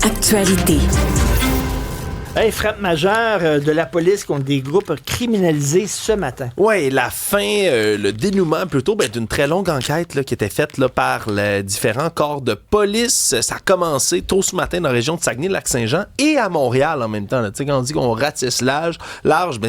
Actualité. Hey, frappe majeure de la police contre des groupes criminalisés ce matin. Oui, la fin, le dénouement plutôt d'une très longue enquête là, qui était faite là, par les différents corps de police. Ça a commencé tôt ce matin dans la région de Saguenay-Lac-Saint-Jean et à Montréal en même temps. Tu sais, quand on dit qu'on ratisse large,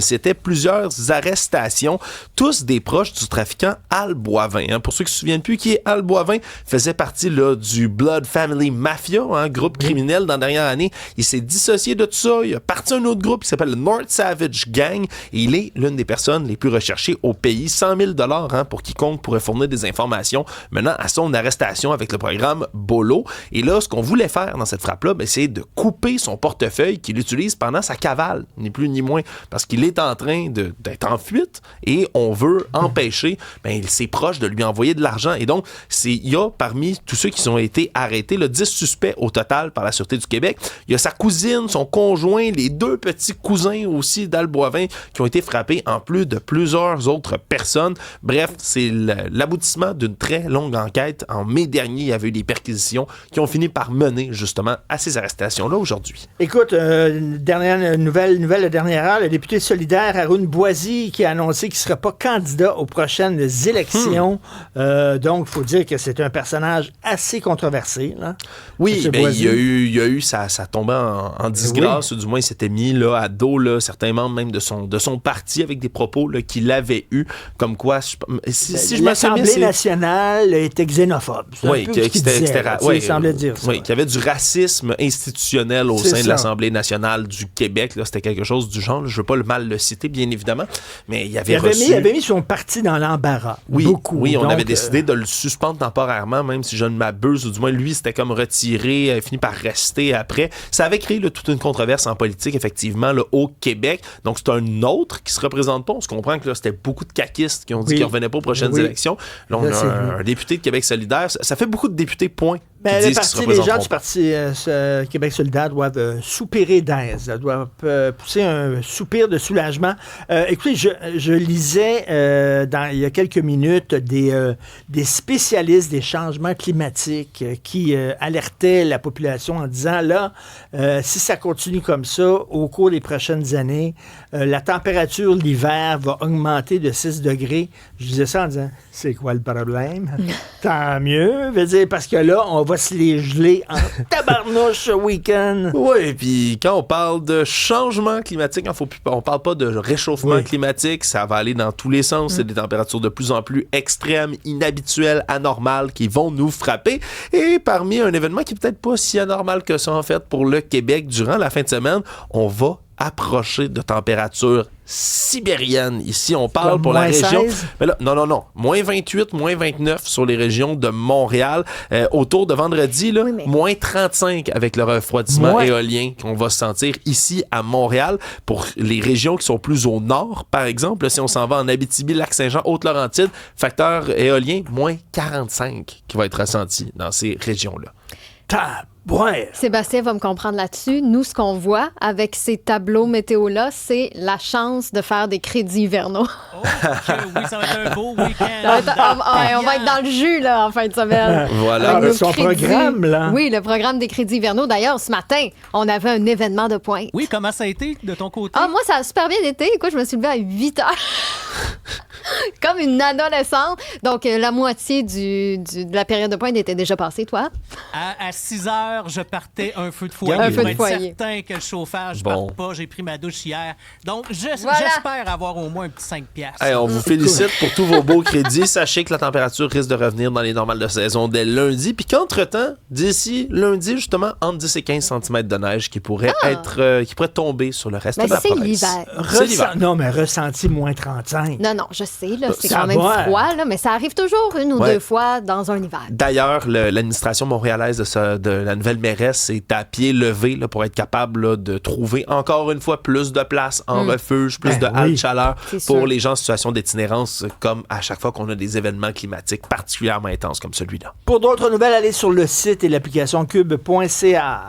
c'était plusieurs arrestations, tous des proches du trafiquant Al Boivin. Hein. Pour ceux qui ne se souviennent plus qui est Al Boivin, faisait partie là, du Blood Family Mafia, groupe criminel dans la dernière année. Il s'est dissocié de tout ça. Il a parti un autre groupe qui s'appelle le North Savage Gang et il est l'une des personnes les plus recherchées au pays. 100 000 $ pour quiconque pourrait fournir des informations menant à son arrestation avec le programme BOLO. Et là, ce qu'on voulait faire dans cette frappe-là, c'est de couper son portefeuille qu'il utilise pendant sa cavale, ni plus ni moins, parce qu'il est en train d'être en fuite et on veut empêcher ses proches de lui envoyer de l'argent. Et donc, il y a parmi tous ceux qui ont été arrêtés, 10 suspects au total par la Sûreté du Québec. Il y a sa cousine, son conjoint, les 2 petits cousins aussi d'Al Boivin qui ont été frappés en plus de plusieurs autres personnes. Bref, c'est l'aboutissement d'une très longue enquête. En mai dernier, il y avait eu des perquisitions qui ont fini par mener justement à ces arrestations-là aujourd'hui. Écoute, dernière nouvelle de dernière heure, le député solidaire Haroun Boisy qui a annoncé qu'il ne sera pas candidat aux prochaines élections. Donc, il faut dire que c'est un personnage assez controversé. Là. Oui, il y a eu ça tombait en disgrâce, ou du moins il s'était mis là, à dos là, certains membres même de son parti avec des propos là, qu'il avait eu, comme quoi, si je me souviens, l'Assemblée nationale était xénophobe. Oui, il semblait dire ça. Oui, qu'il y avait du racisme institutionnel au sein de l'Assemblée nationale du Québec. Là, c'était quelque chose du genre. Je ne veux pas mal le citer, bien évidemment, mais il avait mis son parti dans l'embarras. Oui, beaucoup. Oui, on avait décidé de le suspendre temporairement, même si je ne m'abuse, ou du moins lui, c'était comme retiré, fini par rester après. Ça avait créé toute une controverse en politique, effectivement, là, au Québec. Donc, c'est un autre qui se représente pas. On se comprend que là, c'était beaucoup de caquistes qui ont dit qu'ils ne revenaient pas aux prochaines élections. Là, on a un député de Québec solidaire. Ça fait beaucoup de députés, point. Les gens du Parti Québec solidaire doivent soupirer d'aise, doivent pousser un soupir de soulagement. Écoutez, je lisais il y a quelques minutes des spécialistes des changements climatiques qui alertaient la population en disant, là, si ça continue comme ça, au cours des prochaines années, la température l'hiver va augmenter de 6 degrés. Je disais ça en disant, c'est quoi le problème? Tant mieux, veut dire, parce que là, on va se les geler en tabarnouche ce week-end. Oui, puis quand on parle de changement climatique, on parle pas de réchauffement climatique, ça va aller dans tous les sens. C'est des températures de plus en plus extrêmes, inhabituelles, anormales, qui vont nous frapper. Et parmi un événement qui est peut-être pas si anormal que ça, en fait, pour le Québec, durant la fin de semaine, on va approcher de températures sibériennes. Ici, on parle pour la région... Mais là, non. Moins 28, moins 29 sur les régions de Montréal. Autour de vendredi, là, moins 35 avec le refroidissement éolien qu'on va sentir ici à Montréal. Pour les régions qui sont plus au nord, par exemple, là, si on s'en va en Abitibi, Lac-Saint-Jean, Haute-Laurentide, facteur éolien, moins 45 qui va être ressenti dans ces régions-là. Sébastien va me comprendre là-dessus. Nous, ce qu'on voit avec ces tableaux météo-là, c'est la chance de faire des crédits hivernaux. Oui, ça va être un beau week-end. On va être dans le jus là, en fin de semaine. Voilà. Son programme, là. Oui, le programme des crédits hivernaux. D'ailleurs, ce matin, on avait un événement de pointe. Oui, comment ça a été de ton côté? Moi, ça a super bien été. Écoute, je me suis levée à 8 heures. Comme une adolescente. Donc, la moitié de la période de pointe était déjà passée, toi? À 6 heures, je partais un feu de foyer. Pour être certain que le chauffage ne parte pas. J'ai pris ma douche hier. Donc, j'espère avoir au moins un petit 5$. Hey, on vous félicite pour tous vos beaux crédits. Sachez que la température risque de revenir dans les normales de saison dès lundi. Puis qu'entre-temps, d'ici lundi, justement, entre 10 et 15 cm de neige qui pourrait tomber sur le reste de la province. C'est l'hiver. Non, mais ressenti moins 35. Non, je sais, là, c'est quand même froid, là, mais ça arrive toujours une ou deux fois dans un hiver. D'ailleurs, l'administration montréalaise de la nouvelle mairesse est à pied levé là, pour être capable là, de trouver encore une fois plus de place en refuge, plus de halte chaleur pour les gens en situation d'itinérance, comme à chaque fois qu'on a des événements climatiques particulièrement intenses comme celui-là. Pour d'autres nouvelles, allez sur le site et l'application cube.ca.